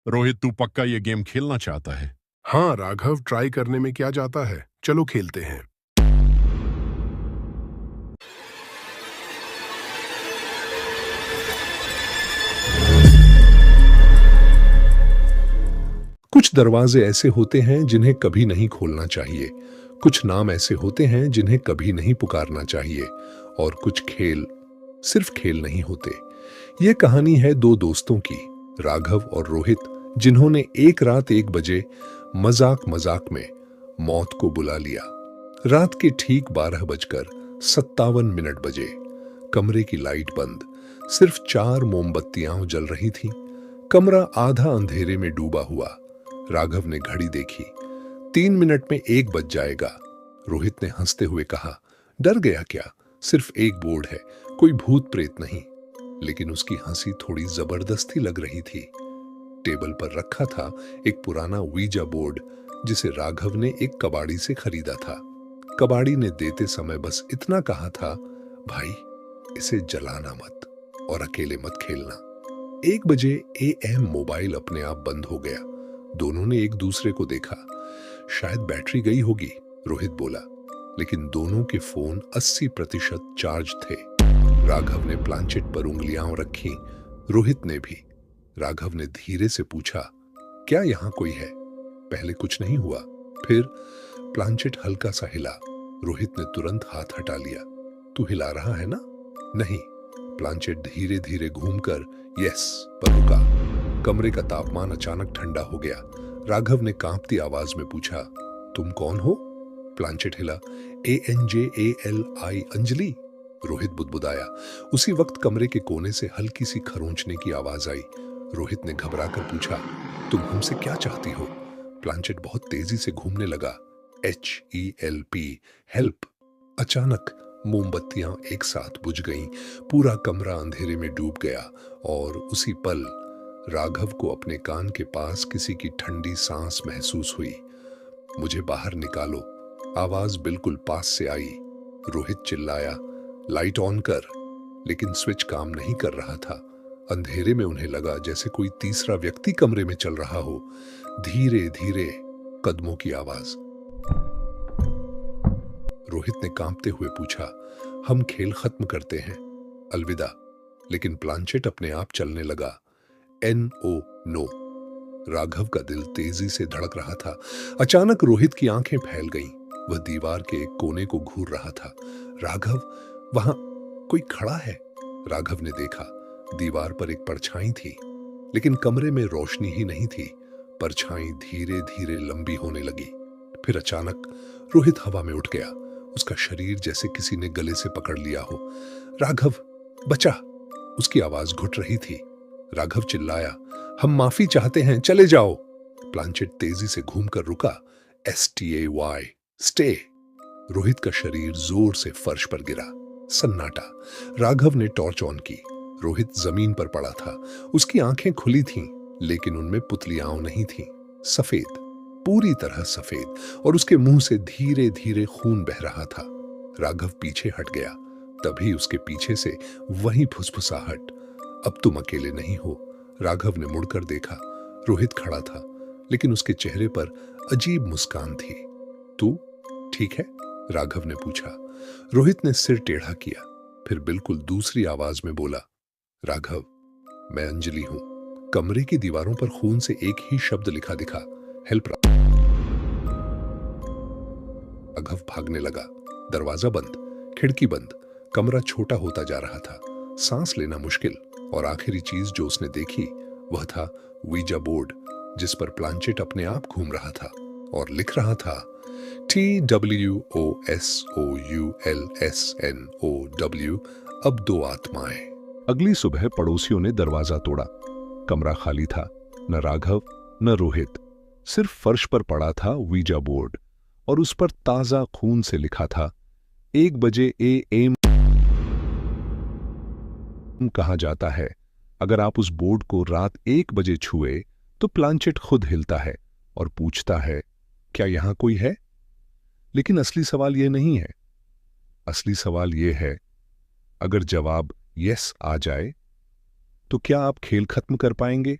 रोहित, तू पक्का ये गेम खेलना चाहता है? हाँ राघव, ट्राई करने में क्या जाता है, चलो खेलते हैं। कुछ दरवाजे ऐसे होते हैं जिन्हें कभी नहीं खोलना चाहिए, कुछ नाम ऐसे होते हैं जिन्हें कभी नहीं पुकारना चाहिए, और कुछ खेल सिर्फ खेल नहीं होते। यह कहानी है दो दोस्तों की, राघव और रोहित, जिन्होंने एक रात 1 बजे मजाक मजाक में मौत को बुला लिया। रात के ठीक 12 बजकर 57 मिनट बजे। कमरे की लाइट बंद, सिर्फ 4 मोमबत्तियां जल रही थीं। कमरा आधा अंधेरे में डूबा हुआ। राघव ने घड़ी देखी, 3 मिनट में 1 बज जाएगा। रोहित ने हंसते हुए कहा, डर गया क्या, सिर्फ एक बोर्ड है, कोई भूत प्रेत नहीं। लेकिन उसकी हंसी थोड़ी जबरदस्ती लग रही थी। टेबल पर रखा था एक पुराना वीजा बोर्ड, जिसे राघव ने एक कबाड़ी से खरीदा था। कबाड़ी ने देते समय बस इतना कहा था, भाई इसे जलाना मत और अकेले मत खेलना। 1 बजे AM मोबाइल अपने आप बंद हो गया। दोनों ने एक दूसरे को देखा। शायद बैटरी गई होगी, रोहित बोला, लेकिन दोनों के फोन 80% चार्ज थे। राघव ने प्लांचेट पर उंगलियां रखी, रोहित ने भी। राघव ने धीरे से पूछा, क्या यहां कोई है? पहले कुछ नहीं हुआ, फिर प्लांचेट हल्का सा हिला। रोहित ने तुरंत हाथ हटा लिया। तू हिला रहा है ना? नहीं। प्लांचेट धीरे धीरे घूमकर यस पर रुका। कमरे का तापमान अचानक ठंडा हो गया। राघव ने कांपती आवाज में पूछा, तुम कौन हो? प्लांचेट हिला। ANJALI, अंजलि, रोहित बुदबुदाया। उसी वक्त कमरे के कोने से हल्की सी खरोंचने की आवाज आई। रोहित ने घबराकर पूछा, तुम हमसे क्या चाहती हो? प्लांचेट बहुत तेजी से घूमने लगा। HELP, help. अचानक मोमबत्तियां एक साथ बुझ गईं। पूरा कमरा अंधेरे में डूब गया और उसी पल राघव को अपने कान के पास किसी की ठंडी सांस महसूस हुई। मुझे बाहर निकालो, आवाज बिल्कुल पास से आई। रोहित चिल्लाया, लाइट ऑन कर, लेकिन स्विच काम नहीं कर रहा था। अंधेरे में उन्हें लगा जैसे कोई तीसरा व्यक्ति कमरे में चल रहा हो। धीरे धीरे कदमों की आवाज। रोहित ने कांपते हुए पूछा, हम खेल खत्म करते हैं, अलविदा। लेकिन प्लांचेट अपने आप चलने लगा। NO, no. राघव का दिल तेजी से धड़क रहा था। अचानक रोहित की आंखें फैल गईं। वह दीवार के एक कोने को घूर रहा था। राघव, वहां कोई खड़ा है। राघव ने देखा, दीवार पर एक परछाई थी, लेकिन कमरे में रोशनी ही नहीं थी। परछाई धीरे धीरे लंबी होने लगी। फिर अचानक रोहित हवा में उठ गया। उसका शरीर जैसे किसी ने गले से पकड़ लिया हो। राघव, बचा। उसकी आवाज घुट रही थी। राघव चिल्लाया, हम माफी चाहते हैं, चले जाओ। प्लांचेट तेजी से घूमकर रुका। STAY, stay. रोहित का शरीर जोर से फर्श पर गिरा। सन्नाटा। राघव ने टॉर्च ऑन की। रोहित जमीन पर पड़ा था। उसकी आंखें खुली थीं, लेकिन उनमें पुतलियां नहीं थीं। सफेद, पूरी तरह सफेद, और उसके मुंह से धीरे धीरे खून बह रहा था। राघव पीछे हट गया। तभी उसके पीछे से वही फुसफुसाहट, अब तुम अकेले नहीं हो। राघव ने मुड़कर देखा। रोहित खड़ा था, लेकिन उसके चेहरे पर अजीब मुस्कान थी। तू ठीक है? राघव ने पूछा। रोहित ने सिर टेढ़ा किया, फिर बिल्कुल दूसरी आवाज में बोला, राघव, मैं अंजलि हूं। कमरे की दीवारों पर खून से एक ही शब्द लिखा दिखा, हेल्प। राघव भागने लगा। दरवाजा बंद, खिड़की बंद, कमरा छोटा होता जा रहा था, सांस लेना मुश्किल। और आखिरी चीज जो उसने देखी वह था वीजा बोर्ड, जिस पर प्लांचेट अपने आप घूम रहा था और लिख रहा था TWOSOULSNOW, अब 2 आत्माएं। अगली सुबह पड़ोसियों ने दरवाजा तोड़ा। कमरा खाली था, न राघव न रोहित। सिर्फ फर्श पर पड़ा था वीजा बोर्ड, और उस पर ताजा खून से लिखा था 1 बजे AM कहा जाता है। अगर आप उस बोर्ड को रात 1 बजे छुए तो प्लांचेट खुद हिलता है और पूछता है, क्या यहां कोई है? लेकिन असली सवाल यह नहीं है। असली सवाल यह है, अगर जवाब यस आ जाए तो क्या आप खेल खत्म कर पाएंगे?